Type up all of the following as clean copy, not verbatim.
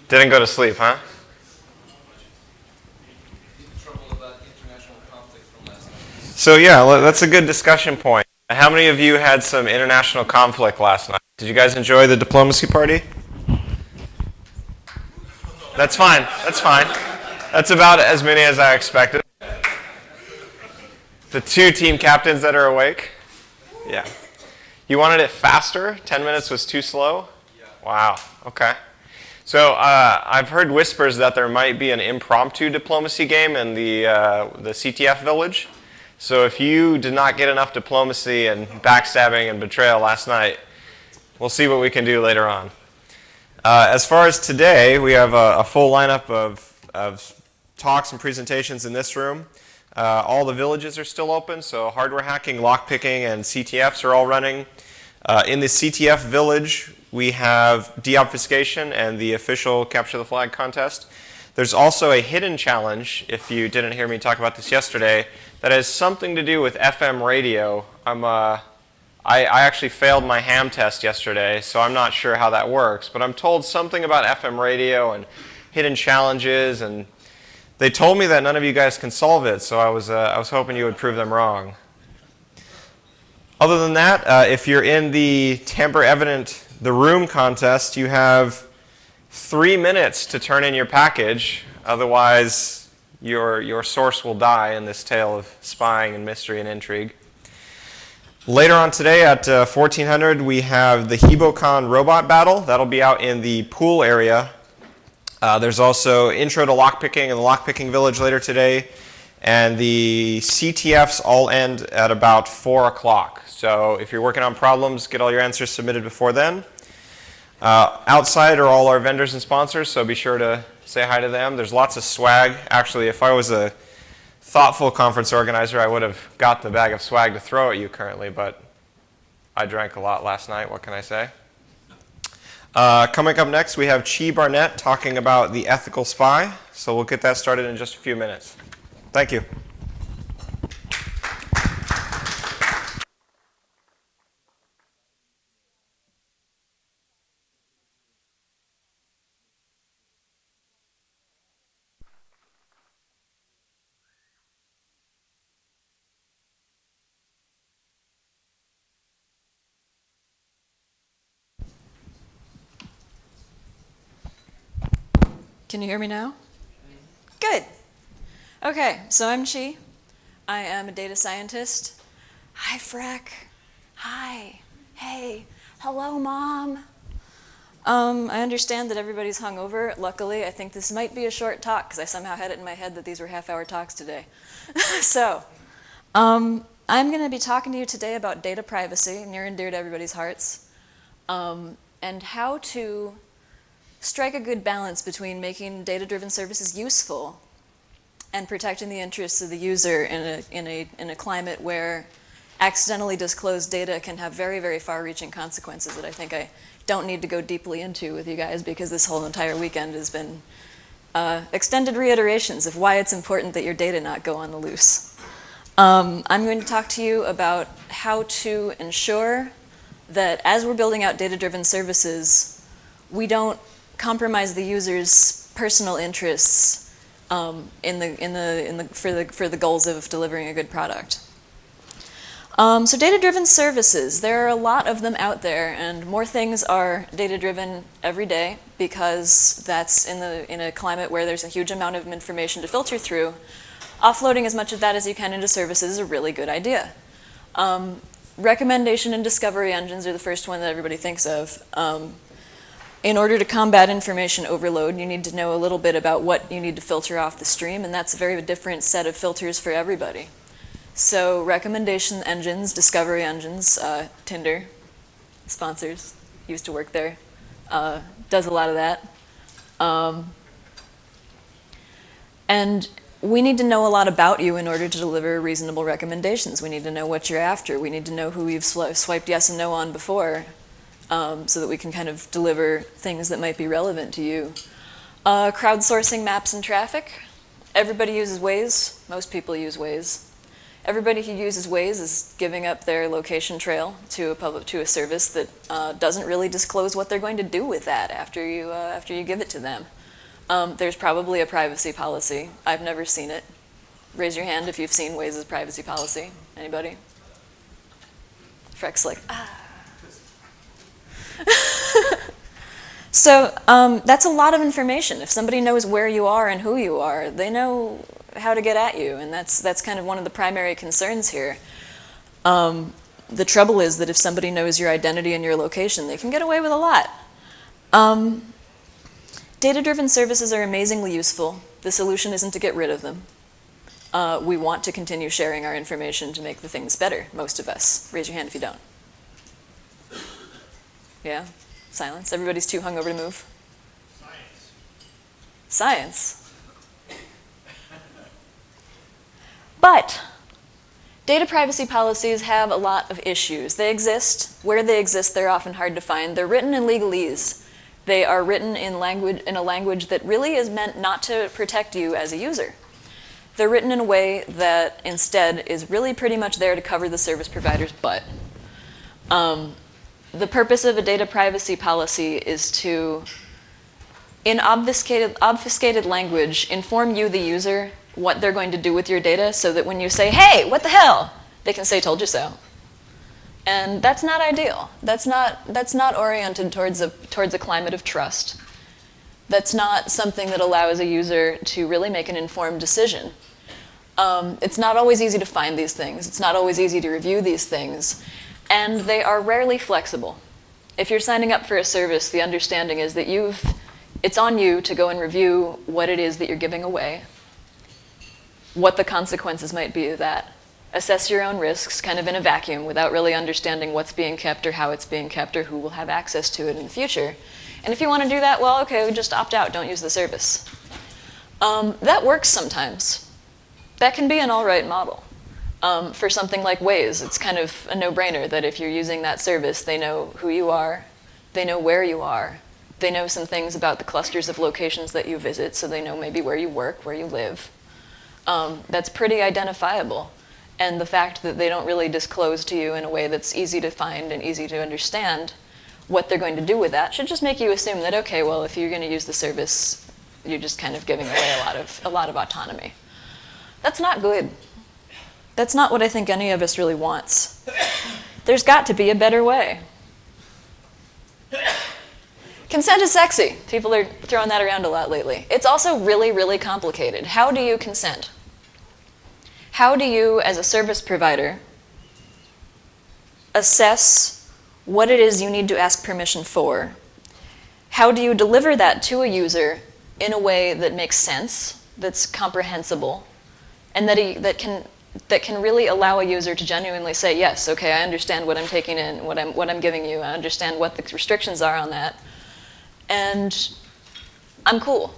Didn't go to sleep, huh? So yeah, that's a good discussion point. How many of you had some international conflict last night? Did you guys enjoy the diplomacy party? That's fine. That's fine. That's about as many as I expected. The 2 team captains that are awake? Yeah. You wanted it faster? 10 minutes was too slow? Yeah. Wow. Okay. So I've heard whispers that there might be an impromptu diplomacy game in the CTF village. So if you did not get enough diplomacy and backstabbing and betrayal last night, we'll see what we can do later on. As far as today, we have a full lineup of talks and presentations in this room. All the villages are still open, so hardware hacking, lockpicking, and CTFs are all running. In the CTF village, we have deobfuscation and the official Capture the Flag contest. There's also a hidden challenge, if you didn't hear me talk about this yesterday, that has something to do with FM radio. I actually failed my ham test yesterday, so I'm not sure how that works, but I'm told something about FM radio and hidden challenges, and they told me that none of you guys can solve it, so I was hoping you would prove them wrong. Other than that, if you're in the Tamper Evident the Room contest, you have 3 minutes to turn in your package. Otherwise, your source will die in this tale of spying and mystery and intrigue. Later on today at 1400, we have the HeboCon robot battle. That'll be out in the pool area. There's also intro to lockpicking in the lockpicking village later today. And the CTFs all end at about 4 o'clock. So if you're working on problems, get all your answers submitted before then. Outside are all our vendors and sponsors, so be sure to say hi to them. There's lots of swag. Actually, if I was a thoughtful conference organizer, I would have got the bag of swag to throw at you currently, but I drank a lot last night. What can I say? Coming up next, we have Barnett talking about the ethical spy. So we'll get that started in just a few minutes. Thank you. Can you hear me now? Good. Okay, so I'm Chi. I am a data scientist. Hi, Freck. Hi. Hey. Hello, Mom. I understand that everybody's hungover. Luckily, I think this might be a short talk because I somehow had it in my head that these were half-hour talks today. So, I'm going to be talking to you today about data privacy, near and dear to everybody's hearts, and how to strike a good balance between making data-driven services useful and protecting the interests of the user in a climate where accidentally disclosed data can have very, very far-reaching consequences that I think I don't need to go deeply into with you guys because this whole entire weekend has been extended reiterations of why it's important that your data not go on the loose. I'm going to talk to you about how to ensure that as we're building out data-driven services, we don't compromise the user's personal interests for the goals of delivering a good product. So data-driven services, there are a lot of them out there, and more things are data-driven every day because that's in a climate where there's a huge amount of information to filter through. Offloading as much of that as you can into services is a really good idea. Recommendation and discovery engines are the first one that everybody thinks of. In order to combat information overload, you need to know a little bit about what you need to filter off the stream, and that's a very different set of filters for everybody. So recommendation engines, discovery engines, Tinder, sponsors, used to work there, does a lot of that. And we need to know a lot about you in order to deliver reasonable recommendations. We need to know what you're after. We need to know who you've swiped yes and no on before. So that we can kind of deliver things that might be relevant to you. Crowdsourcing maps and traffic. Everybody uses Waze. Most people use Waze. Everybody who uses Waze is giving up their location trail to a service that doesn't really disclose what they're going to do with that after you give it to them. There's probably a privacy policy. I've never seen it. Raise your hand if you've seen Waze's privacy policy. Anybody? Freck's like, ah. So that's a lot of information. If somebody knows where you are and who you are, they know how to get at you, and that's kind of one of the primary concerns here. The trouble is that if somebody knows your identity and your location, they can get away with a lot. Data-driven services are amazingly useful. The solution isn't to get rid of them. We want to continue sharing our information to make the things better, most of us. Raise your hand if you don't. Yeah? Silence? Everybody's too hungover to move? Science. But data privacy policies have a lot of issues. They exist. Where they exist, they're often hard to find. They're written in legalese. They are written in a language that really is meant not to protect you as a user. They're written in a way that instead is really pretty much there to cover the service provider's butt. The purpose of a data privacy policy is to, in obfuscated language, inform you, the user, what they're going to do with your data so that when you say, hey, what the hell, they can say, told you so. And that's not ideal. That's not oriented towards a climate of trust. That's not something that allows a user to really make an informed decision. It's not always easy to find these things. It's not always easy to review these things. And they are rarely flexible. If you're signing up for a service, the understanding is that it's on you to go and review what it is that you're giving away, what the consequences might be of that. Assess your own risks kind of in a vacuum without really understanding what's being kept or how it's being kept or who will have access to it in the future. And if you want to do that, well, okay, just opt out, don't use the service. That works sometimes. That can be an all right model. For something like Waze, it's kind of a no-brainer that if you're using that service, they know who you are, they know where you are, they know some things about the clusters of locations that you visit, so they know maybe where you work, where you live. That's pretty identifiable. And the fact that they don't really disclose to you in a way that's easy to find and easy to understand what they're going to do with that should just make you assume that, okay, well, if you're going to use the service, you're just kind of giving away a lot of autonomy. That's not good. That's not what I think any of us really wants. There's got to be a better way. Consent is sexy. People are throwing that around a lot lately. It's also really, really complicated. How do you consent? How do you, as a service provider, assess what it is you need to ask permission for? How do you deliver that to a user in a way that makes sense, that's comprehensible, and that can really allow a user to genuinely say, yes, okay, I understand what I'm taking in, what I'm giving you, I understand what the restrictions are on that, and I'm cool.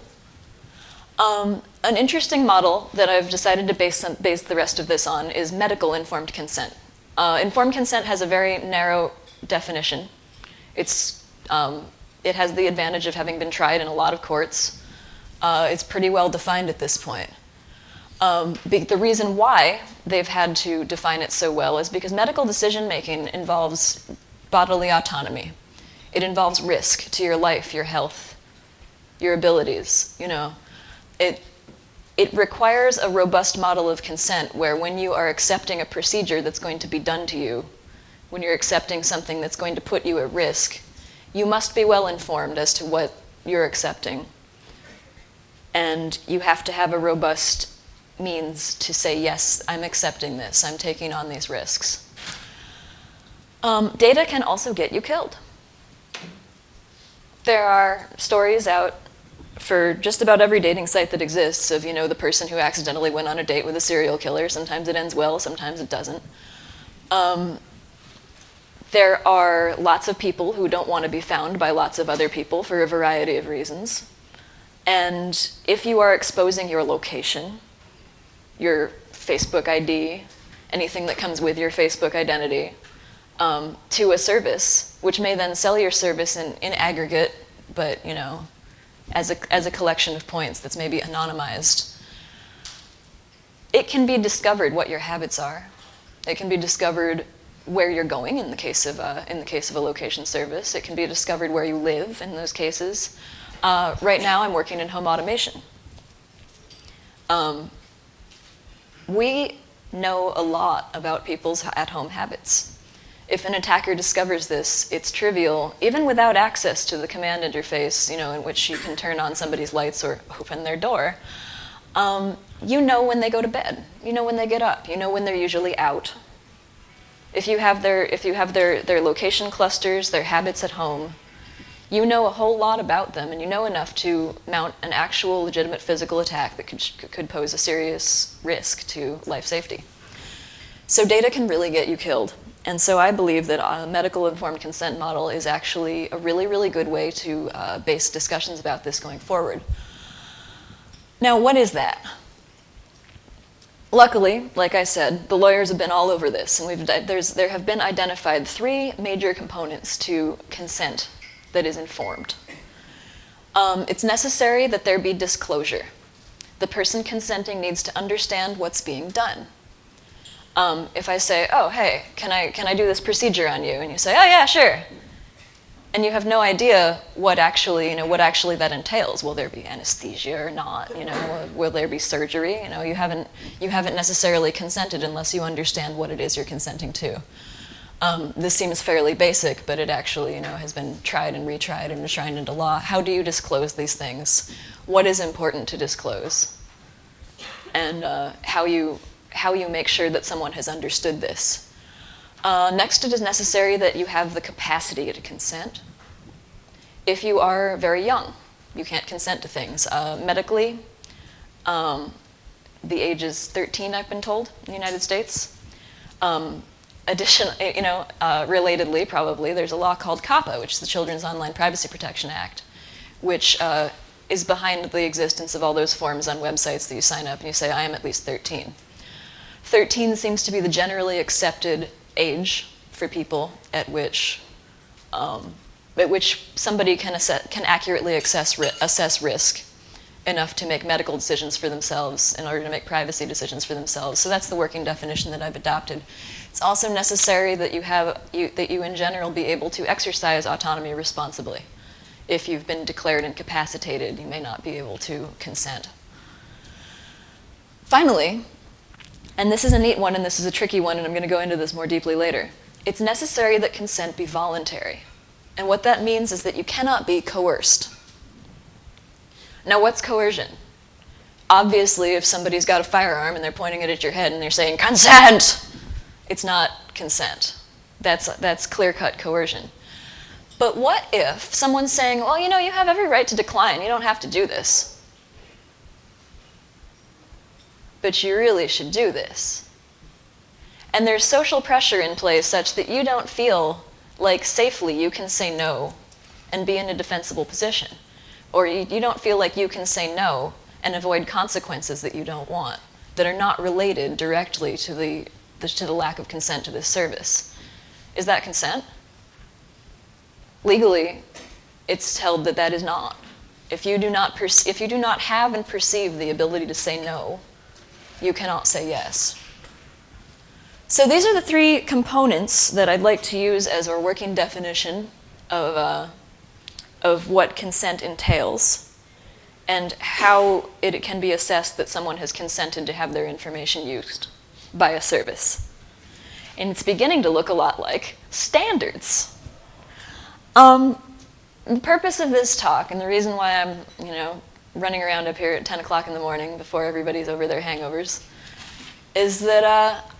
An interesting model that I've decided to base the rest of this on is medical informed consent. Informed consent has a very narrow definition. It has the advantage of having been tried in a lot of courts. It's pretty well defined at this point. The reason why they've had to define it so well is because medical decision-making involves bodily autonomy. It involves risk to your life, your health, your abilities, you know. It requires a robust model of consent where when you are accepting a procedure that's going to be done to you, when you're accepting something that's going to put you at risk, you must be well informed as to what you're accepting. And you have to have a robust means to say, yes, I'm accepting this, I'm taking on these risks. Data can also get you killed. There are stories out for just about every dating site that exists of, you know, the person who accidentally went on a date with a serial killer. Sometimes it ends well, sometimes it doesn't. There are lots of people who don't want to be found by lots of other people for a variety of reasons. And if you are exposing your location, your Facebook ID, anything that comes with your Facebook identity, to a service, which may then sell your service in aggregate, but, you know, as a collection of points that's maybe anonymized, it can be discovered what your habits are. It can be discovered where you're going in the case of a location service. It can be discovered where you live in those cases. Right now, I'm working in home automation. We know a lot about people's at-home habits. If an attacker discovers this, it's trivial, even without access to the command interface, in which you can turn on somebody's lights or open their door. You know when they go to bed. You know when they get up. You know when they're usually out. If you have their location clusters, their habits at home, you know a whole lot about them, and you know enough to mount an actual legitimate physical attack that could pose a serious risk to life safety. So data can really get you killed. And so I believe that a medical informed consent model is actually a really, really good way to base discussions about this going forward. Now, what is that? Luckily, like I said, the lawyers have been all over this, and there have been identified 3 major components to consent that is informed. It's necessary that there be disclosure. The person consenting needs to understand what's being done. If I say, oh, hey, can I do this procedure on you? And you say, oh, yeah, sure. And you have no idea what actually that entails. Will there be anesthesia or not? Will there be surgery? You haven't necessarily consented unless you understand what it is you're consenting to. This seems fairly basic, but it actually, has been tried and retried and enshrined into law. How do you disclose these things? What is important to disclose? And how you make sure that someone has understood this. Next, it is necessary that you have the capacity to consent. If you are very young, you can't consent to things. Medically, the age is 13, I've been told, in the United States. Relatedly, probably, there's a law called COPPA, which is the Children's Online Privacy Protection Act, which is behind the existence of all those forms on websites that you sign up and you say, I am at least 13. 13 seems to be the generally accepted age for people at which somebody can accurately assess risk enough to make medical decisions for themselves in order to make privacy decisions for themselves. So that's the working definition that I've adopted. It's also necessary that you in general be able to exercise autonomy responsibly. If you've been declared incapacitated, you may not be able to consent. Finally, and this is a neat one and this is a tricky one, and I'm going to go into this more deeply later, it's necessary that consent be voluntary. And what that means is that you cannot be coerced. Now, what's coercion? Obviously, if somebody's got a firearm and they're pointing it at your head and they're saying, consent, it's not consent. That's clear-cut coercion. But what if someone's saying, well, you have every right to decline. You don't have to do this. But you really should do this. And there's social pressure in place such that you don't feel like safely you can say no and be in a defensible position. Or you don't feel like you can say no and avoid consequences that you don't want, that are not related directly to the lack of consent to this service. Is that consent? Legally, it's held that that is not. If you do not have and perceive the ability to say no, you cannot say yes. So these are the 3 components that I'd like to use as our working definition of what consent entails and how it can be assessed that someone has consented to have their information used by a service. And it's beginning to look a lot like standards. The purpose of this talk, and the reason why I'm, running around up here at 10 o'clock in the morning before everybody's over their hangovers, is that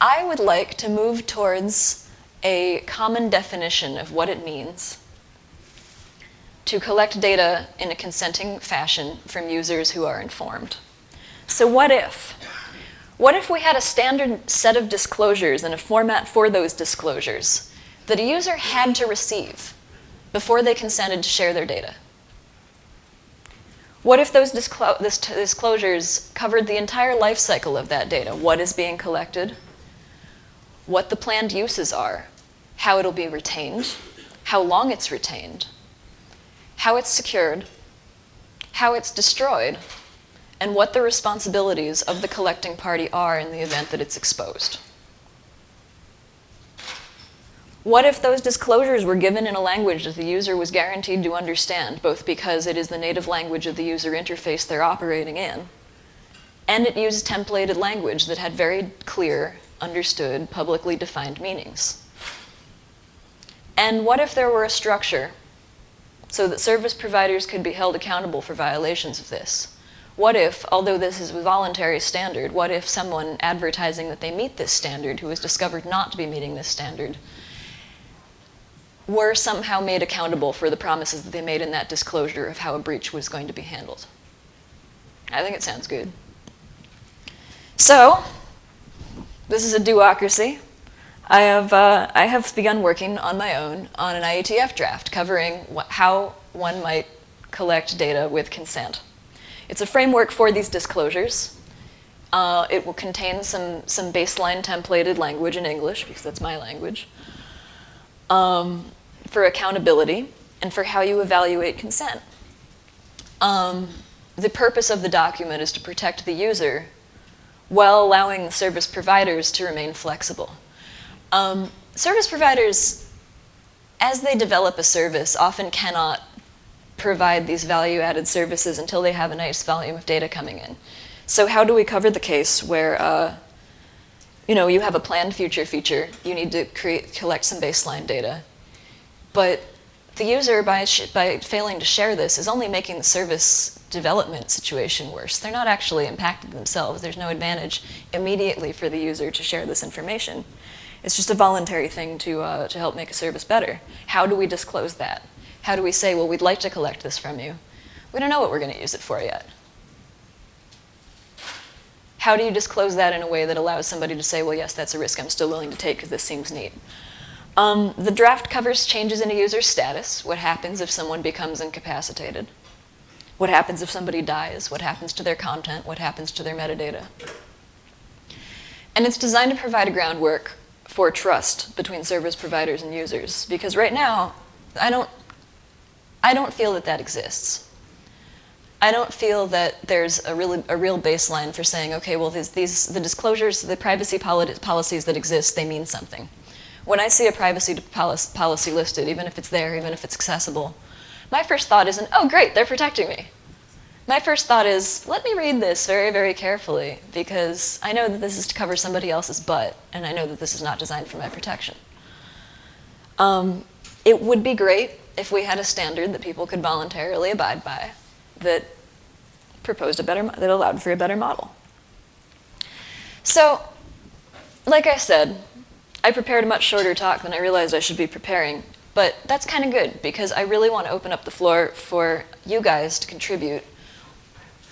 I would like to move towards a common definition of what it means to collect data in a consenting fashion from users who are informed. So what if? What if we had a standard set of disclosures and a format for those disclosures that a user had to receive before they consented to share their data? What if those disclosures covered the entire life cycle of that data? What is being collected? What the planned uses are? How it'll be retained? How long it's retained? How it's secured? How it's destroyed? And what the responsibilities of the collecting party are in the event that it's exposed. What if those disclosures were given in a language that the user was guaranteed to understand, both because it is the native language of the user interface they're operating in, and it used templated language that had very clear, understood, publicly defined meanings? And what if there were a structure so that service providers could be held accountable for violations of this? What if, although this is a voluntary standard, what if someone advertising that they meet this standard, who was discovered not to be meeting this standard, were somehow made accountable for the promises that they made in that disclosure of how a breach was going to be handled? I think it sounds good. So, this is a do-ocracy. I have begun working on my own on an IETF draft covering how one might collect data with consent. It's a framework for these disclosures. It will contain some baseline templated language in English, because that's my language, for accountability and for how you evaluate consent. The purpose of the document is to protect the user while allowing the service providers to remain flexible. Service providers, as they develop a service, often cannot provide these value-added services until they have a nice volume of data coming in. So how do we cover the case where you have a planned future feature, you need to collect some baseline data, but the user, by failing to share this, is only making the service development situation worse. They're not actually impacted themselves. There's no advantage immediately for the user to share this information. It's just a voluntary thing to help make a service better. How do we disclose that? How do we say, well, we'd like to collect this from you. We don't know what we're going to use it for yet. How do you disclose that in a way that allows somebody to say, well, yes, that's a risk I'm still willing to take because this seems neat? The draft covers changes in a user's status. What happens if someone becomes incapacitated? What happens if somebody dies? What happens to their content? What happens to their metadata? And it's designed to provide a groundwork for trust between service providers and users, because right now, I don't feel that exists. I don't feel that there's a real baseline for saying, okay, well, the disclosures, the privacy policies that exist, they mean something. When I see a privacy policy listed, even if it's there, even if it's accessible, my first thought isn't, oh, great, they're protecting me. My first thought is, let me read this very, very carefully, because I know that this is to cover somebody else's butt, and I know that this is not designed for my protection. It would be great if we had a standard that people could voluntarily abide by that that allowed for a better model. So, like I said, I prepared a much shorter talk than I realized I should be preparing, but that's kind of good, because I really want to open up the floor for you guys to contribute.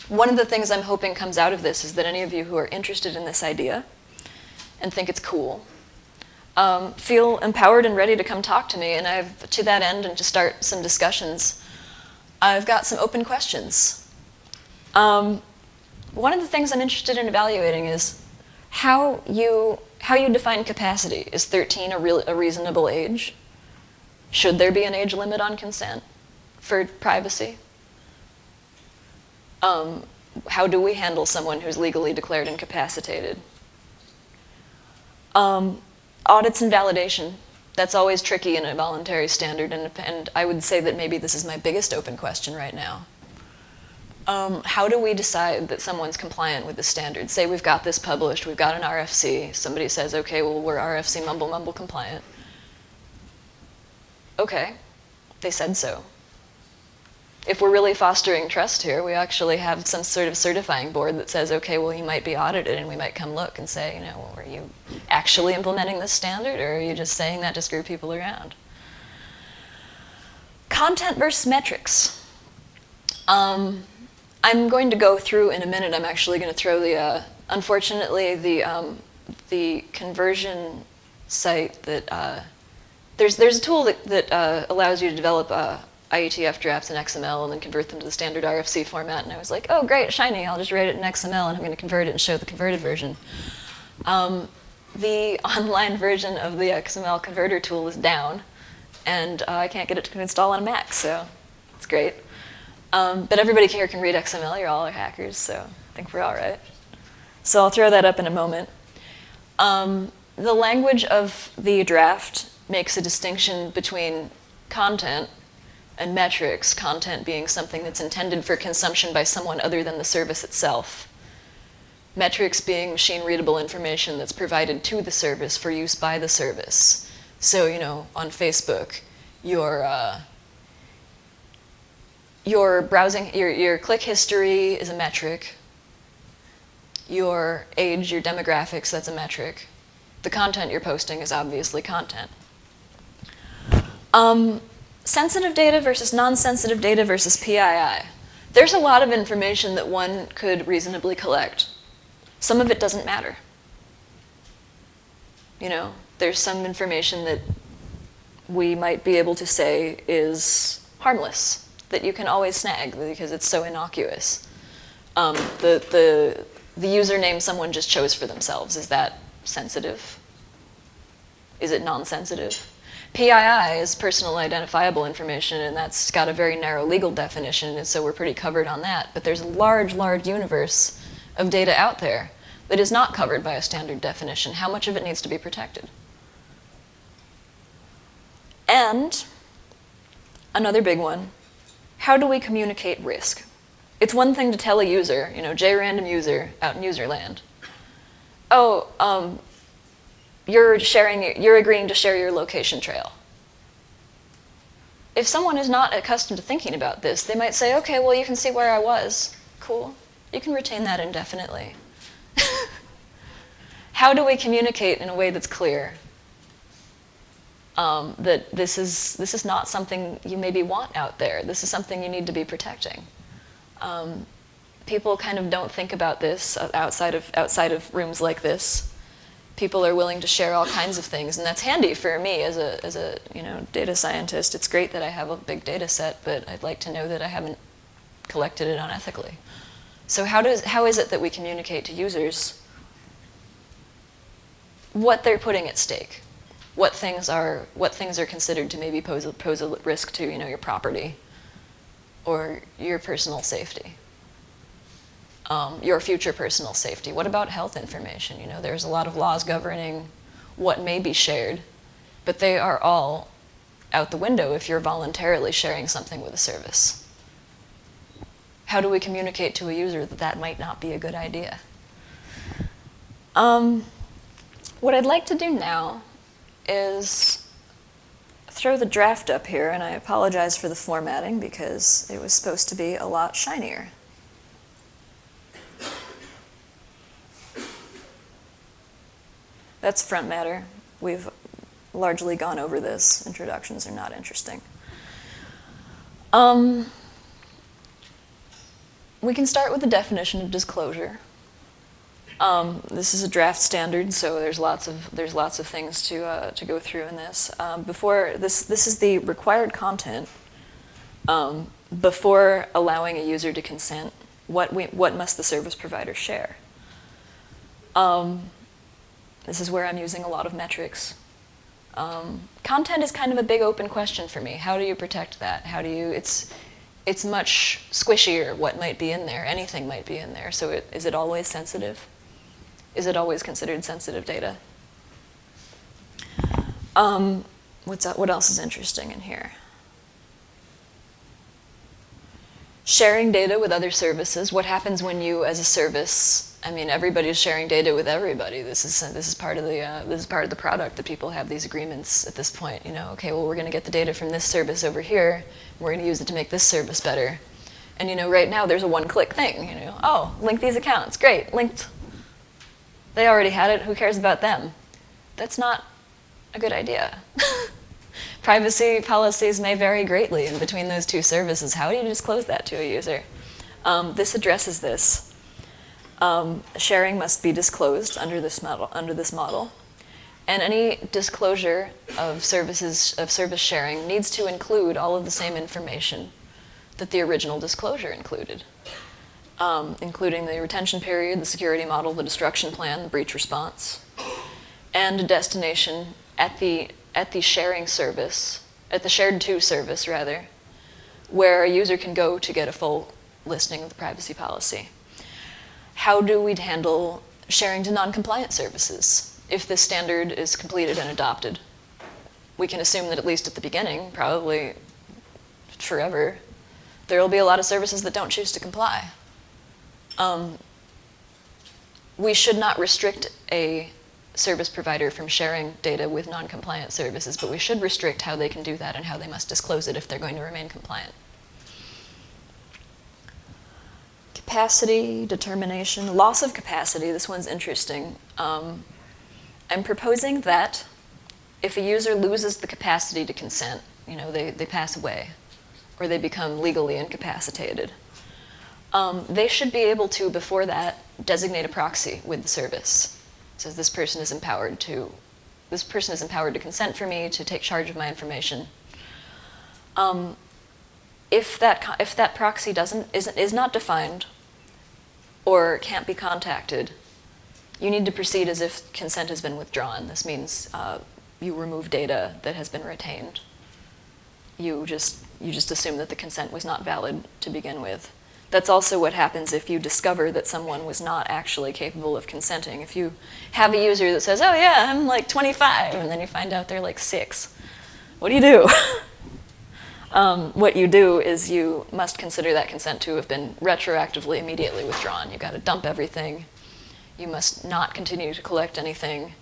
One of the things I'm hoping comes out of this is that any of you who are interested in this idea and think it's cool, feel empowered and ready to come talk to me, and to that end, and to start some discussions, I've got some open questions. One of the things I'm interested in evaluating is how you define capacity. Is 13 a reasonable age? Should there be an age limit on consent for privacy? How do we handle someone who's legally declared incapacitated? Audits and validation. That's always tricky in a voluntary standard, and I would say that maybe this is my biggest open question right now. How do we decide that someone's compliant with the standard? Say we've got this published, we've got an RFC, somebody says, okay, well, we're RFC mumble compliant. Okay, they said so. If we're really fostering trust here, we actually have some sort of certifying board that says, okay, well, you might be audited, and we might come look and say, well, were you actually implementing this standard, or are you just saying that to screw people around? Content versus metrics. I'm going to go through in a minute. I'm actually going to throw unfortunately, the conversion site that, there's a tool that allows you to develop IETF drafts in XML and then convert them to the standard RFC format. And I was like, oh, great, shiny, I'll just write it in XML and I'm going to convert it and show the converted version. The online version of the XML converter tool is down, and I can't get it to install on a Mac, so it's great. But everybody here can read XML. You're all hackers, so I think we're all right. So I'll throw that up in a moment. The language of the draft makes a distinction between content and metrics, content being something that's intended for consumption by someone other than the service itself. Metrics being machine-readable information that's provided to the service for use by the service. So, on Facebook, your browsing, your click history is a metric. Your age, your demographics, that's a metric. The content you're posting is obviously content. Sensitive data versus non-sensitive data versus PII. There's a lot of information that one could reasonably collect. Some of it doesn't matter. There's some information that we might be able to say is harmless, that you can always snag because it's so innocuous. The username someone just chose for themselves, is that sensitive? Is it non-sensitive? PII is personal identifiable information, and that's got a very narrow legal definition, and so we're pretty covered on that. But there's a large, large universe of data out there that is not covered by a standard definition. How much of it needs to be protected? And another big one, how do we communicate risk? It's one thing to tell a user, JRandom user out in userland, you're agreeing to share your location trail. If someone is not accustomed to thinking about this, they might say, okay, well, you can see where I was. Cool. You can retain that indefinitely. How do we communicate in a way that's clear? That this is not something you maybe want out there. This is something you need to be protecting. People kind of don't think about this outside of rooms like this. People are willing to share all kinds of things, and that's handy for me as a data scientist. It's great that I have a big data set, but I'd like to know that I haven't collected it unethically. So how is it that we communicate to users what they're putting at stake? What things are considered to maybe pose a risk to your property or your personal safety? Your future personal safety. What about health information? There's a lot of laws governing what may be shared, but they are all out the window if you're voluntarily sharing something with a service. How do we communicate to a user that that might not be a good idea? What I'd like to do now is throw the draft up here, and I apologize for the formatting because it was supposed to be a lot shinier. That's front matter. We've largely gone over this. Introductions are not interesting. We can start with the definition of disclosure. This is a draft standard, so there's lots of things to go through in this. This is the required content before allowing a user to consent. What must the service provider share? This is where I'm using a lot of metrics. Content is kind of a big open question for me. How do you protect that? It's much squishier what might be in there. Anything might be in there. So is it always sensitive? Is it always considered sensitive data? What else is interesting in here? Sharing data with other services. What happens when you, as a service, everybody's sharing data with everybody. This is part of the product that people have these agreements at this point. Okay, well, we're going to get the data from this service over here. We're going to use it to make this service better. And right now there's a one-click thing. Oh, link these accounts. Great, linked. They already had it. Who cares about them? That's not a good idea. Privacy policies may vary greatly in between those two services. How do you disclose that to a user? This addresses this. Sharing must be disclosed under this model. And any disclosure of service sharing needs to include all of the same information that the original disclosure included, including the retention period, the security model, the destruction plan, the breach response, and a destination at the sharing service, at the shared to service rather, where a user can go to get a full listing of the privacy policy. How do we handle sharing to non-compliant services if this standard is completed and adopted? we can assume that at least at the beginning, probably forever, there will be a lot of services that don't choose to comply. We should not restrict a service provider from sharing data with non-compliant services, but we should restrict how they can do that and how they must disclose it if they're going to remain compliant. Capacity, determination, loss of capacity, this one's interesting. I'm proposing that if a user loses the capacity to consent, they pass away, or they become legally incapacitated, they should be able to, before that, designate a proxy with the service. It says this person is empowered to consent for me, to take charge of my information. If that proxy is not defined or can't be contacted, you need to proceed as if consent has been withdrawn. This means you remove data that has been retained. You just assume that the consent was not valid to begin with. That's also what happens if you discover that someone was not actually capable of consenting. If you have a user that says, oh yeah, I'm like 25, and then you find out they're like 6, what do you do? What you do is you must consider that consent to have been retroactively immediately withdrawn. You've got to dump everything. You must not continue to collect anything.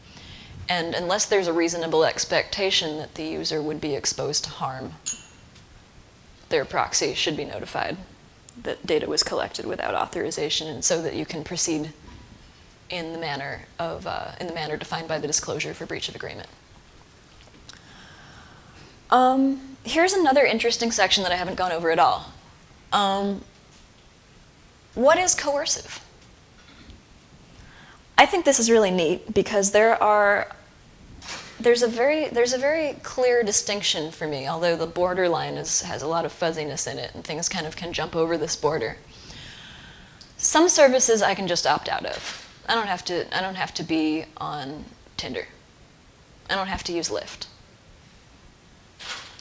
And unless there's a reasonable expectation that the user would be exposed to harm, their proxy should be notified that data was collected without authorization, and so that you can proceed in the manner defined by the disclosure for breach of agreement. Here's another interesting section that I haven't gone over at all. What is coercive? I think this is really neat because there's a very clear distinction for me, although the borderline has a lot of fuzziness in it and things kind of can jump over this border. Some services I can just opt out of. I don't have to be on Tinder. I don't have to use Lyft.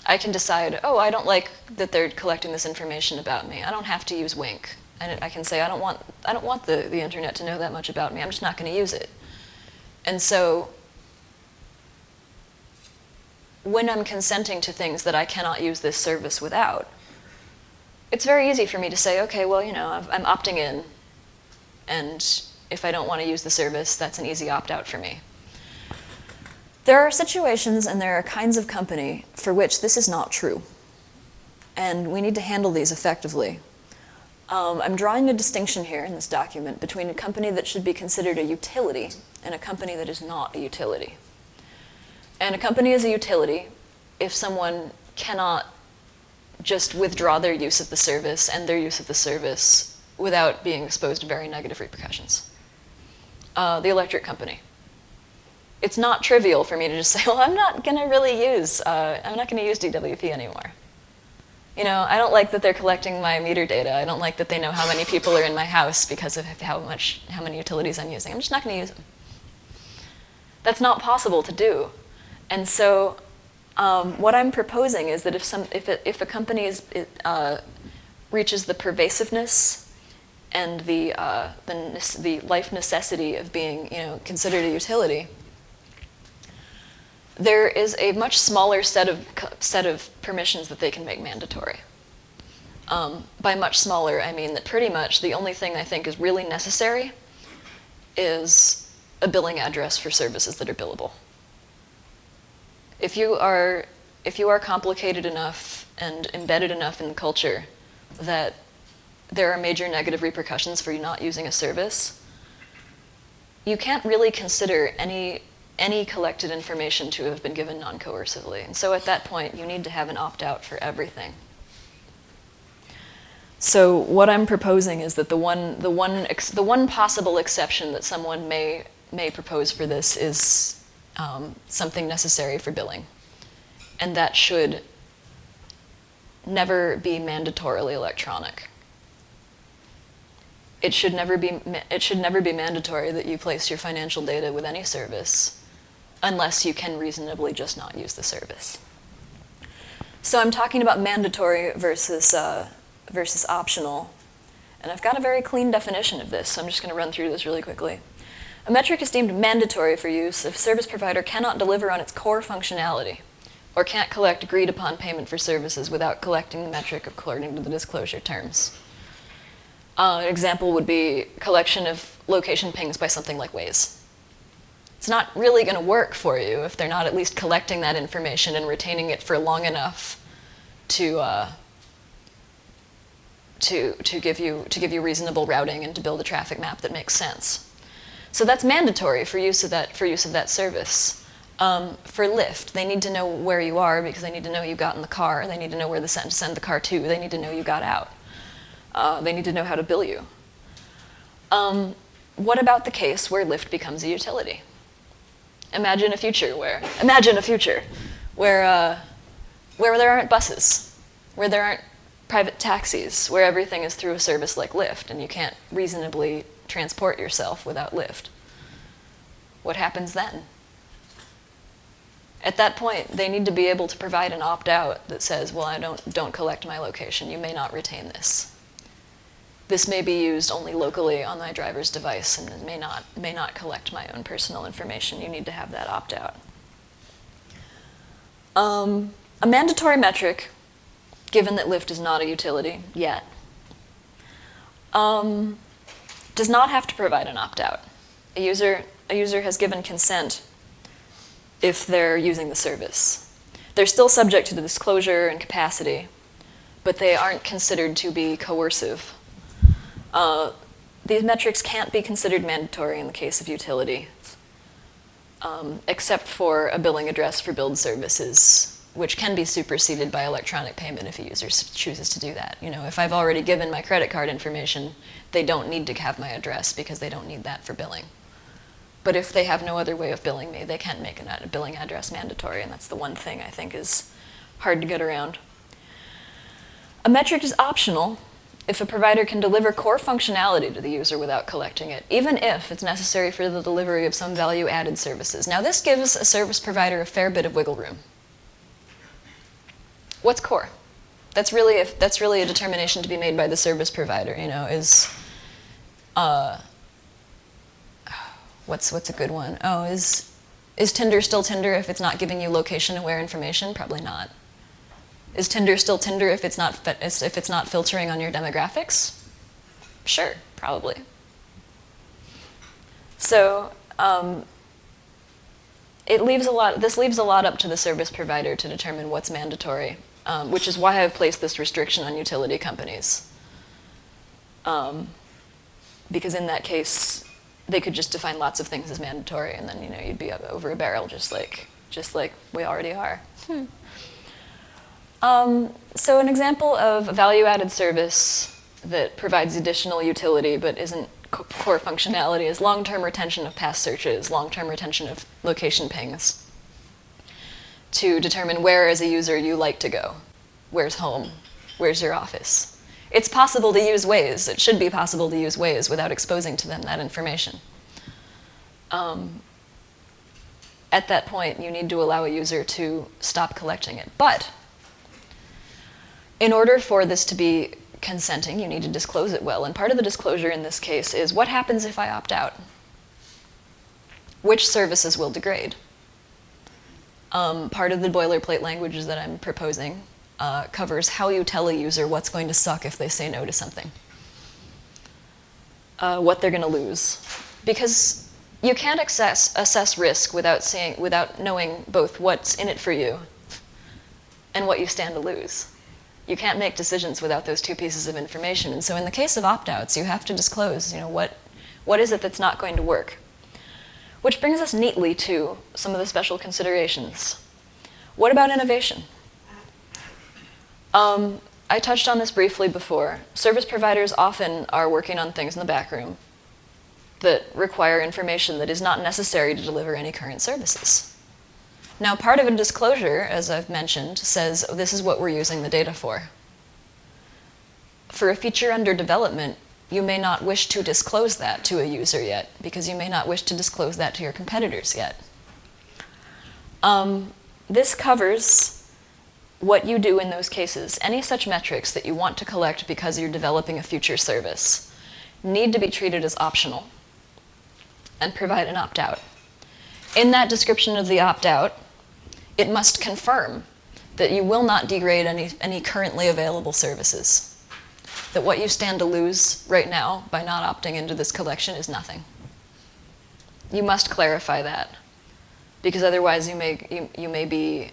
I can decide, oh, I don't like that they're collecting this information about me. I don't have to use Wink. And I can say, I don't want the internet to know that much about me. I'm just not going to use it. And so when I'm consenting to things that I cannot use this service without, it's very easy for me to say, okay, well, I'm opting in, and if I don't want to use the service, that's an easy opt-out for me. There are situations and there are kinds of company for which this is not true, and we need to handle these effectively. I'm drawing a distinction here in this document between a company that should be considered a utility and a company that is not a utility. And a company is a utility if someone cannot just withdraw their use of the service and their use of the service without being exposed to very negative repercussions. The electric company. It's not trivial for me to just say, well, I'm not going to use DWP anymore. I don't like that they're collecting my meter data. I don't like that they know how many people are in my house because of how many utilities I'm using. I'm just not going to use them. That's not possible to do. And so what I'm proposing is that if a company reaches the pervasiveness and the life necessity of being considered a utility, there is a much smaller set of permissions that they can make mandatory. By much smaller, I mean that pretty much the only thing I think is really necessary is a billing address for services that are billable. If you are complicated enough and embedded enough in the culture that there are major negative repercussions for you not using a service, you can't really consider any collected information to have been given non-coercively. And so at that point, you need to have an opt-out for everything. So what I'm proposing is that the one possible exception that someone may propose for this is something necessary for billing. And that should never be mandatorily electronic. It should never be mandatory that you place your financial data with any service unless you can reasonably just not use the service. So I'm talking about mandatory versus optional. And I've got a very clean definition of this, so I'm just going to run through this really quickly. A metric is deemed mandatory for use if a service provider cannot deliver on its core functionality. or can't collect agreed upon payment for services without collecting the metric according to the disclosure terms. An example would be collection of location pings by something like Waze. It's not really going to work for you if they're not at least collecting that information and retaining it for long enough to give you reasonable routing and to build a traffic map that makes sense. So that's mandatory for use of that service. For Lyft, they need to know where you are because they need to know you got in the car. They need to know where to send the car to. They need to know you got out. They need to know how to bill you. What about the case where Lyft becomes a utility? Imagine a future where there aren't buses, where there aren't private taxis, where everything is through a service like Lyft and you can't reasonably transport yourself without Lyft. What happens then? At that point, they need to be able to provide an opt-out that says, well, I don't collect my location. You may not retain this. This may be used only locally on my driver's device and may not collect my own personal information. You need to have that opt-out. A mandatory metric, given that Lyft is not a utility yet, does not have to provide an opt-out. A user has given consent if they're using the service. They're still subject to the disclosure and capacity, but they aren't considered to be coercive. These metrics can't be considered mandatory in the case of utility, except for a billing address for billed services, which can be superseded by electronic payment if a user chooses to do that. You know, if I've already given my credit card information, they don't need to have my address because they don't need that for billing. But if they have no other way of billing me, they can't make a billing address mandatory, and that's the one thing I think is hard to get around. A metric is optional if a provider can deliver core functionality to the user without collecting it, even if it's necessary for the delivery of some value-added services. Now, this gives a service provider a fair bit of wiggle room. What's core? That's really a determination to be made by the service provider. You know, what's a good one? Oh, is Tinder still Tinder if it's not giving you location-aware information? Probably not. Is Tinder still Tinder if it's not filtering on your demographics? Sure, probably. So this leaves a lot up to the service provider to determine what's mandatory, which is why I've placed this restriction on utility companies. Because in that case, they could just define lots of things as mandatory, and then you'd be over a barrel, just like we already are. So an example of a value-added service that provides additional utility but isn't core functionality is long-term retention of past searches, long-term retention of location pings, to determine where as a user you like to go. Where's home? Where's your office? It's possible to use Waze. It should be possible to use Waze without exposing to them that information. At that point, you need to allow a user to stop collecting it. But in order for this to be consenting, you need to disclose it well. And part of the disclosure in this case is what happens if I opt out? Which services will degrade? Part of the boilerplate languages that I'm proposing covers how you tell a user what's going to suck if they say no to something, what they're going to lose. Because you can't assess risk without knowing both what's in it for you and what you stand to lose. You can't make decisions without those two pieces of information. And so in the case of opt-outs, you have to disclose, what is it that's not going to work? Which brings us neatly to some of the special considerations. What about innovation? I touched on this briefly before. Service providers often are working on things in the back room that require information that is not necessary to deliver any current services. Now, part of a disclosure, as I've mentioned, says this is what we're using the data for. For a feature under development, you may not wish to disclose that to a user yet, because you may not wish to disclose that to your competitors yet. This covers what you do in those cases. Any such metrics that you want to collect because you're developing a future service need to be treated as optional and provide an opt-out. In that description of the opt-out, it must confirm that you will not degrade any currently available services. That what you stand to lose right now by not opting into this collection is nothing. You must clarify that, because otherwise you may be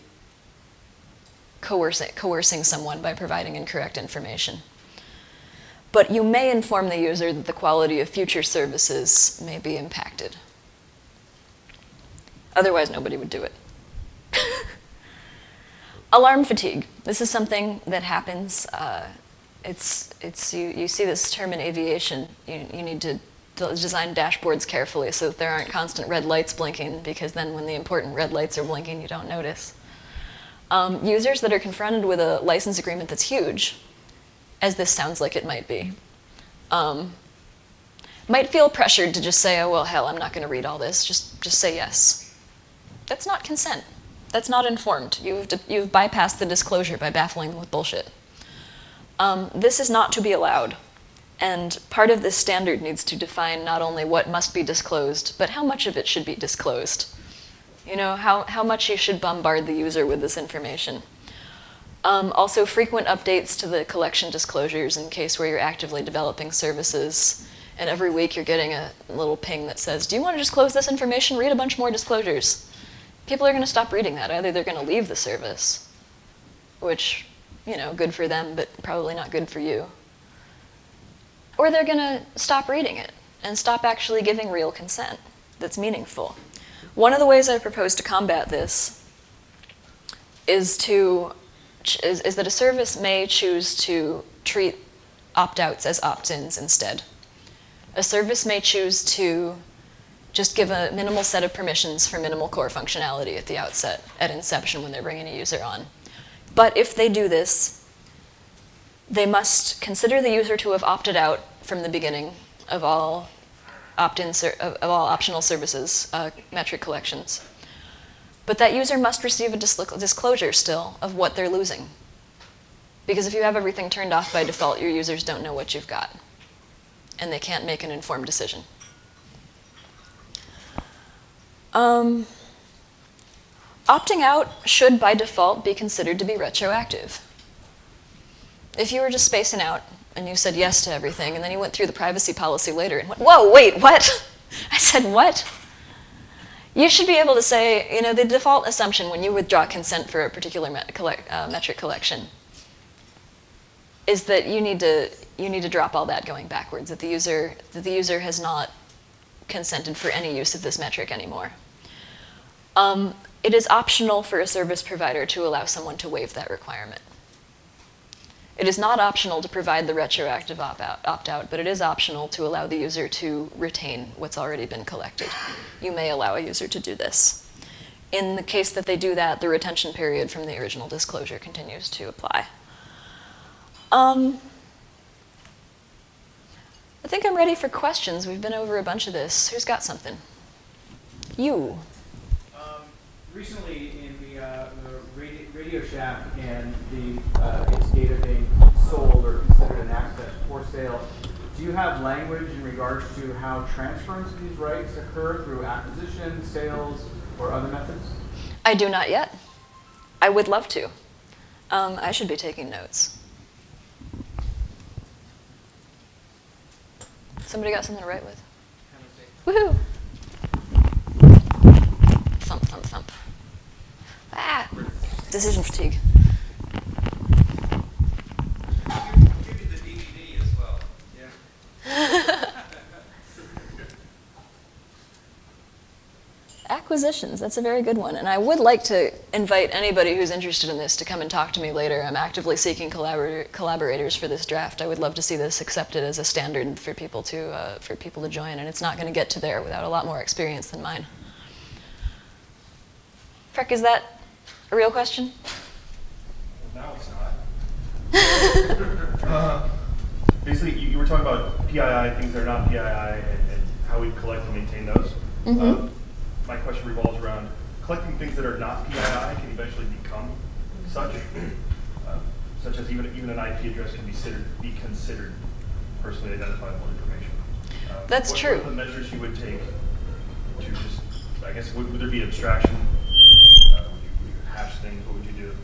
coercing someone by providing incorrect information. But you may inform the user that the quality of future services may be impacted. Otherwise, nobody would do it. Alarm fatigue. This is something that happens. You see this term in aviation. You need to design dashboards carefully so that there aren't constant red lights blinking, because then when the important red lights are blinking, you don't notice. Users that are confronted with a license agreement that's huge, as this sounds like it might be, might feel pressured to just say, oh, well, hell, I'm not going to read all this. Just say yes. That's not consent. That's not informed. You've bypassed the disclosure by baffling them with bullshit. This is not to be allowed. And part of this standard needs to define not only what must be disclosed, but how much of it should be disclosed. You know, how much you should bombard the user with this information. Also, frequent updates to the collection disclosures in case where you're actively developing services, and every week you're getting a little ping that says, do you want to disclose this information? Read a bunch more disclosures. People are going to stop reading that. Either they're going to leave the service, which, you know, good for them, but probably not good for you. Or they're going to stop reading it and stop actually giving real consent that's meaningful. One of the ways I propose to combat this is that a service may choose to treat opt-outs as opt-ins instead. A service may choose to just give a minimal set of permissions for minimal core functionality at the outset, at inception when they're bringing a user on. But if they do this, they must consider the user to have opted out from the beginning of all optional services, metric collections. But that user must receive a disclosure still of what they're losing. Because if you have everything turned off by default, your users don't know what you've got. And they can't make an informed decision. Opting out should, by default, be considered to be retroactive. If you were just spacing out and you said yes to everything, and then you went through the privacy policy later and went, whoa, wait, what? I said, what? You should be able to say, you know, the default assumption when you withdraw consent for a particular metric collection is that you need to drop all that going backwards, that the user has not consented for any use of this metric anymore. It is optional for a service provider to allow someone to waive that requirement. It is not optional to provide the retroactive opt-out, but it is optional to allow the user to retain what's already been collected. You may allow a user to do this. In the case that they do that, the retention period from the original disclosure continues to apply. I think I'm ready for questions. We've been over a bunch of this. Who's got something? You. Recently, in the Radio Shack and its data being sold or considered an asset for sale, do you have language in regards to how transference of these rights occur through acquisition, sales, or other methods? I do not yet. I would love to. I should be taking notes. Somebody got something to write with? Woohoo! Thump, thump, thump. Ah! Decision fatigue. Give you the DVD as well. Yeah. Acquisitions, that's a very good one. And I would like to invite anybody who's interested in this to come and talk to me later. I'm actively seeking collaborators for this draft. I would love to see this accepted as a standard for people to join, and it's not going to get to there without a lot more experience than mine. Freck, is that a real question? Now it's not. Basically, you were talking about PII, things that are not PII, and how we collect and maintain those. Mm-hmm. My question revolves around collecting things that are not PII can eventually become such, such as even an IP address can be considered personally identifiable information. That's true. What are the measures you would take to just, I guess, would there be abstraction? Would you have things, what would you do?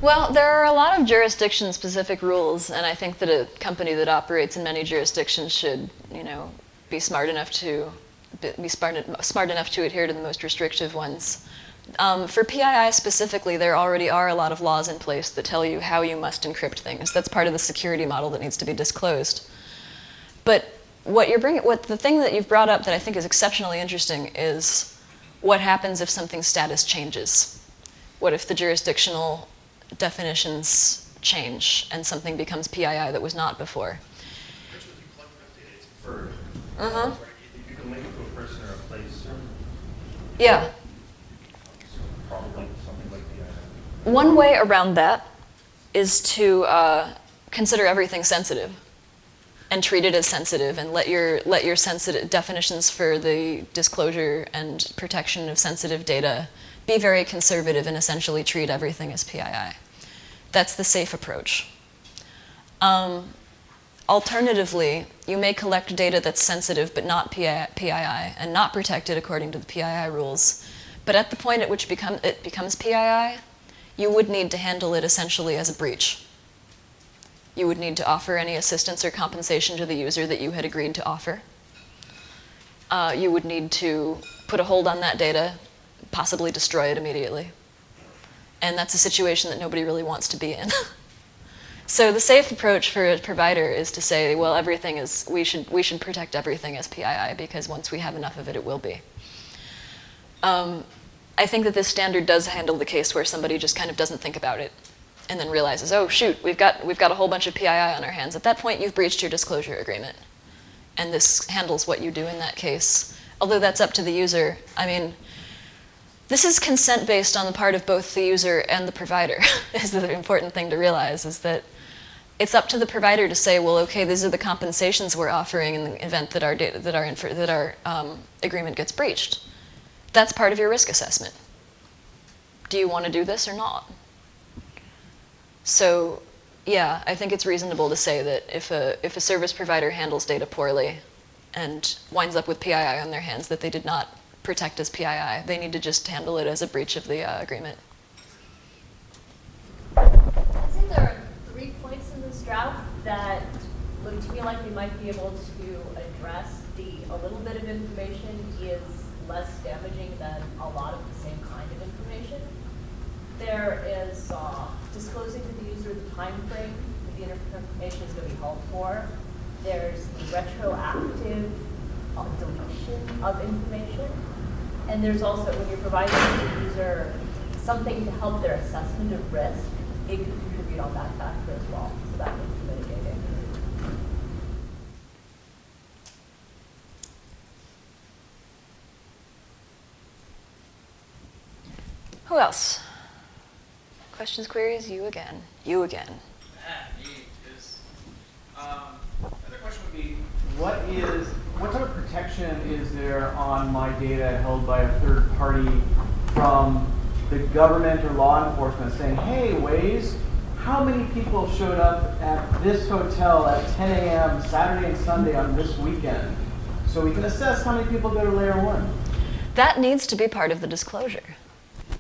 Well, there are a lot of jurisdiction-specific rules, and I think that a company that operates in many jurisdictions should, be smart enough to adhere to the most restrictive ones. For PII specifically, there already are a lot of laws in place that tell you how you must encrypt things. That's part of the security model that needs to be disclosed. But the thing that you've brought up that I think is exceptionally interesting is what happens if something's status changes? What if the jurisdictional definitions change and something becomes PII that was not before? Especially if you collect enough data, it's inferred. Uh-huh. If you can link it to a person or a place, Yeah. probably something like PII. One way around that is to consider everything sensitive and treat it as sensitive, and let your sensitive definitions for the disclosure and protection of sensitive data be very conservative and essentially treat everything as PII. That's the safe approach. Alternatively, you may collect data that's sensitive but not PII and not protected according to the PII rules. But at the point at which it becomes PII, you would need to handle it essentially as a breach. You would need to offer any assistance or compensation to the user that you had agreed to offer. You would need to put a hold on that data, possibly destroy it immediately. And that's a situation that nobody really wants to be in. So the safe approach for a provider is to say, well, we should protect everything as PII, because once we have enough of it, it will be. I think that this standard does handle the case where somebody just kind of doesn't think about it and then realizes, oh shoot, we've got a whole bunch of PII on our hands. At that point, you've breached your disclosure agreement. And this handles what you do in that case. Although that's up to the user. I mean, this is consent based on the part of both the user and the provider, is the important thing to realize, is that it's up to the provider to say, well, okay, these are the compensations we're offering in the event that our agreement gets breached. That's part of your risk assessment. Do you want to do this or not? So, yeah, I think it's reasonable to say that if a service provider handles data poorly and winds up with PII on their hands that they did not protect as PII, they need to just handle it as a breach of the agreement. I'd say there are 3 points in this draft that look to me like we might be able to address. A little bit of information is less damaging than a lot of the same kind of information. There is disclosing to the user the time frame that the information is going to be held for. There's the retroactive deletion of information. And there's also, when you're providing the user something to help their assessment of risk, it can contribute on that factor as well. So that needs to mitigate it. Who else? Questions, queries? You again. You again. Another question would be, what type of protection is there on my data held by a third party from the government or law enforcement saying, hey, Waze, how many people showed up at this hotel at 10 a.m. Saturday and Sunday on this weekend? So we can assess how many people go to LayerOne. That needs to be part of the disclosure.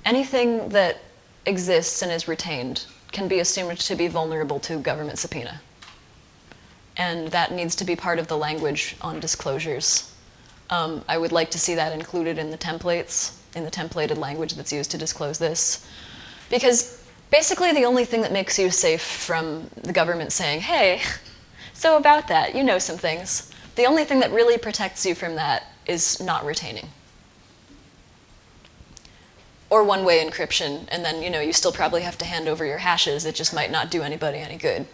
Anything that exists and is retained can be assumed to be vulnerable to government subpoena. And that needs to be part of the language on disclosures. I would like to see that included in the templates, in the templated language that's used to disclose this. Because basically the only thing that makes you safe from the government saying, hey, so about that, you know some things. The only thing that really protects you from that is not retaining. Or one-way encryption, and then you still probably have to hand over your hashes. It just might not do anybody any good.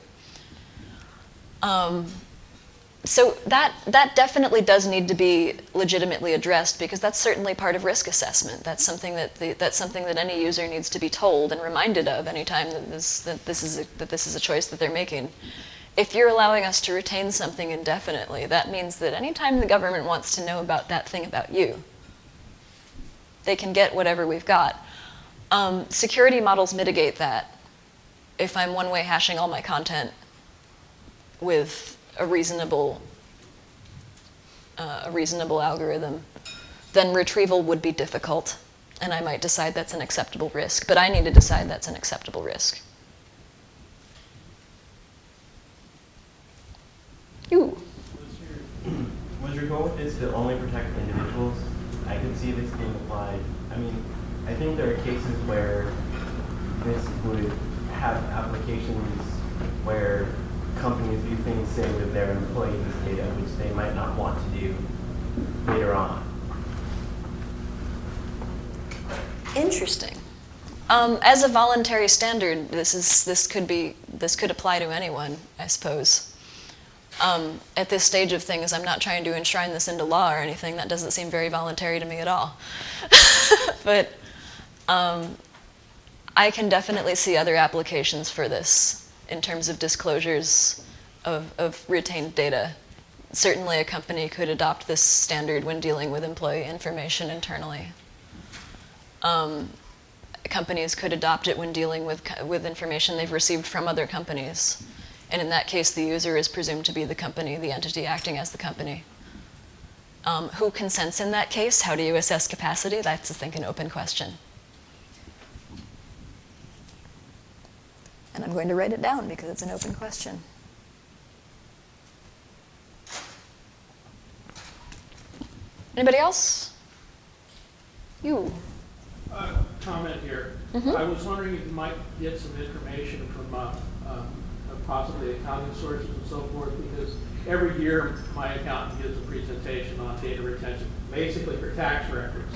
So that definitely does need to be legitimately addressed, because that's certainly part of risk assessment. That's something that any user needs to be told and reminded of anytime that this is a choice that they're making. If you're allowing us to retain something indefinitely, that means that anytime the government wants to know about that thing about you, they can get whatever we've got. Security models mitigate that. If I'm one-way hashing all my content with a reasonable algorithm, then retrieval would be difficult. And I might decide that's an acceptable risk, but I need to decide that's an acceptable risk. You. Was your goal with this to only protect individuals? I can see this being applied. I mean, I think there are cases where this would have applications where companies do things, say, with their employees' data, which they might not want to do later on. Interesting. As a voluntary standard, this could apply to anyone, I suppose. At this stage of things, I'm not trying to enshrine this into law or anything. That doesn't seem very voluntary to me at all. But I can definitely see other applications for this in terms of disclosures of retained data. Certainly a company could adopt this standard when dealing with employee information internally. Companies could adopt it when dealing with information they've received from other companies. And in that case, the user is presumed to be the company, the entity acting as the company. Who consents in that case? How do you assess capacity? That's, I think, an open question. And I'm going to write it down because it's an open question. Anybody else? You. Comment here. Mm-hmm. I was wondering if you might get some information from possibly accounting sources and so forth, because every year my accountant gives a presentation on data retention, basically for tax records.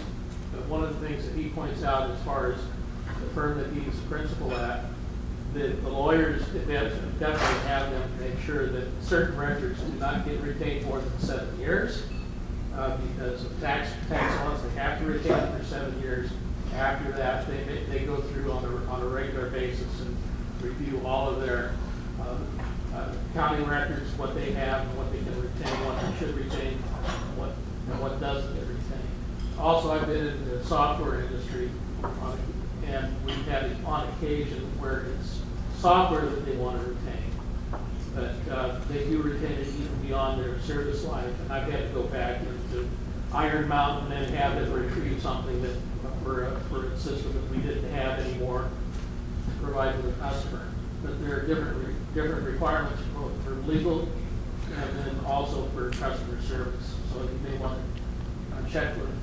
But one of the things that he points out, as far as the firm that he's principal at, that the lawyers definitely have them make sure that certain records do not get retained more than 7 years, because of tax laws. They have to retain it for 7 years. After that, they go through on a regular basis and review all of their accounting records, what they have, and what they can retain, what they should retain, and what doesn't get retained. Also, I've been in the software industry, and we've had it on occasion where it's software that they want to retain, but they do retain it even beyond their service life. And I've had to go back into Iron Mountain and have them retrieve something that for a system that we didn't have anymore to provide to the customer. But there are different requirements both for legal and then also for customer service. So you may want to check with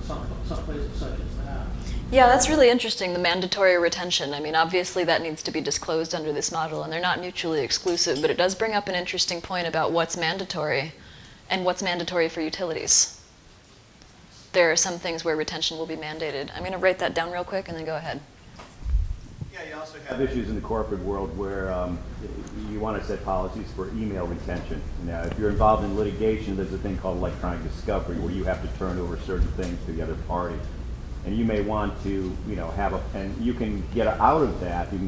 some places such as that. Yeah, that's really interesting, the mandatory retention. I mean, obviously that needs to be disclosed under this model, and they're not mutually exclusive, but it does bring up an interesting point about what's mandatory and what's mandatory for utilities. There are some things where retention will be mandated. I'm going to write that down real quick and then go ahead. Yeah, you also have issues in the corporate world where you want to set policies for email retention. Now, if you're involved in litigation, there's a thing called electronic discovery where you have to turn over certain things to the other party. And you may want to, and you can get out of that. If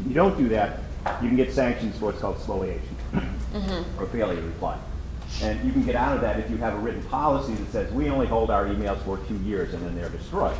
you don't do that, you can get sanctions for what's called spoliation or failure to reply. And you can get out of that if you have a written policy that says we only hold our emails for 2 years and then they're destroyed.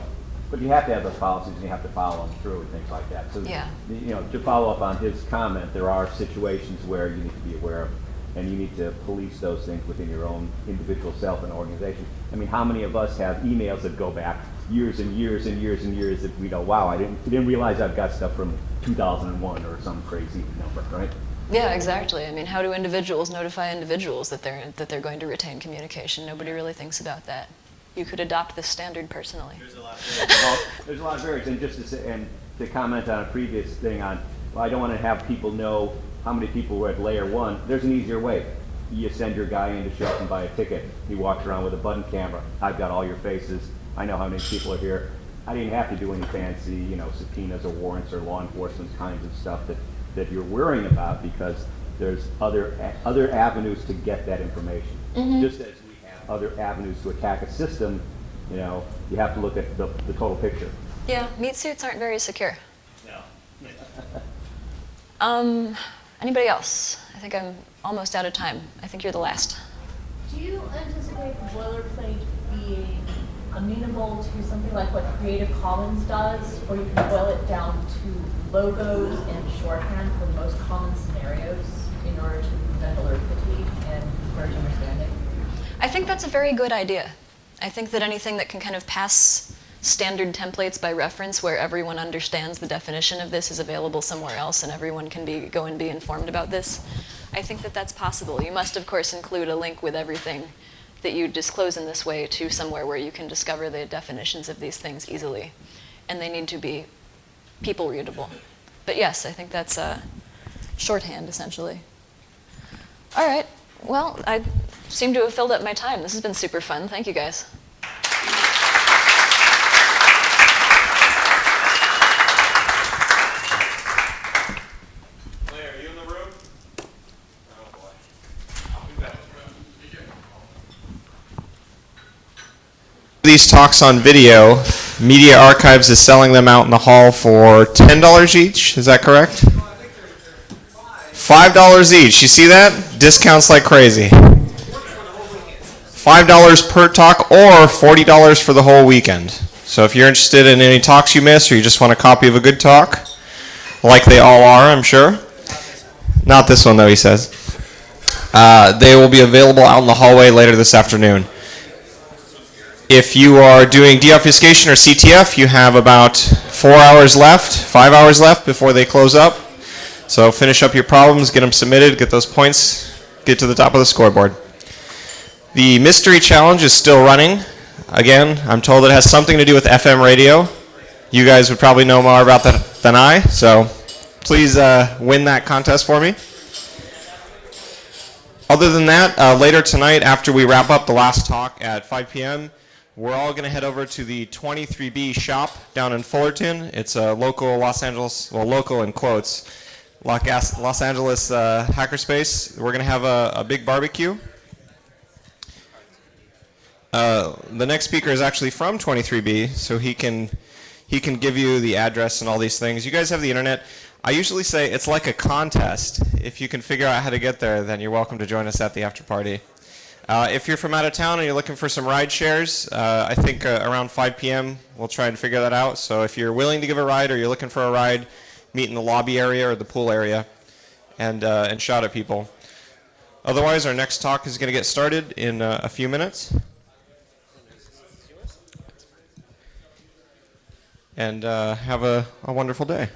But you have to have those policies and you have to follow them through and things like that. So, to follow up on his comment, there are situations where you need to be aware of, and you need to police those things within your own individual self and organization. I mean, how many of us have emails that go back years and years and years and years that we go, wow, I didn't realize I've got stuff from 2001 or some crazy number, right? Yeah, exactly. I mean, how do individuals notify individuals that they're going to retain communication? Nobody really thinks about that. You could adopt this standard personally. There's a lot of variance. And just to say, and to comment on a previous thing on, well, I don't want to have people know how many people were at LayerOne. There's an easier way. You send your guy in to show up and buy a ticket. He walks around with a button camera. I've got all your faces. I know how many people are here. I didn't have to do any fancy, subpoenas or warrants or law enforcement kinds of stuff that you're worrying about, because there's other avenues to get that information. Just as we have other avenues to attack a system, you have to look at the total picture. Yeah, meat suits aren't very secure. No. Anybody else? I think I'm almost out of time. I think you're the last. Do you anticipate the boilerplate being amenable to something like what Creative Commons does, where you can boil it down to logos and shorthand for the most common scenarios in order to prevent alert fatigue and merge understanding? I think that's a very good idea. I think that anything that can kind of pass standard templates by reference where everyone understands the definition of this is available somewhere else and everyone can go and be informed about this. I think that that's possible. You must, of course, include a link with everything that you disclose in this way to somewhere where you can discover the definitions of these things easily. And they need to be people readable. But yes, I think that's shorthand, essentially. All right. Well, I seem to have filled up my time. This has been super fun. Thank you, guys. Are you in the room? Oh, boy. I'll be back. These talks on video, Media Archives is selling them out in the hall for $10 each. Is that correct? $5 each. You see that? Discounts like crazy. $5 per talk or $40 for the whole weekend. So if you're interested in any talks you missed or you just want a copy of a good talk, like they all are, I'm sure. Not this one, though, he says. They will be available out in the hallway later this afternoon. If you are doing deobfuscation or CTF, you have about 4 hours left, 5 hours left before they close up. So finish up your problems, get them submitted, get those points, get to the top of the scoreboard. The mystery challenge is still running. Again, I'm told it has something to do with FM radio. You guys would probably know more about that than I, so please win that contest for me. Other than that, later tonight after we wrap up the last talk at 5 p.m., we're all going to head over to the 23B shop down in Fullerton. It's a local Los Angeles, well, local in quotes, Los Angeles hackerspace. We're going to have a big barbecue. The next speaker is actually from 23B, so he can give you the address and all these things. You guys have the internet. I usually say it's like a contest. If you can figure out how to get there, then you're welcome to join us at the after party. If you're from out of town and you're looking for some ride shares, I think around 5 p.m. we'll try and figure that out. So if you're willing to give a ride or you're looking for a ride, meet in the lobby area or the pool area and shout at people. Otherwise, our next talk is going to get started in a few minutes. And have a wonderful day.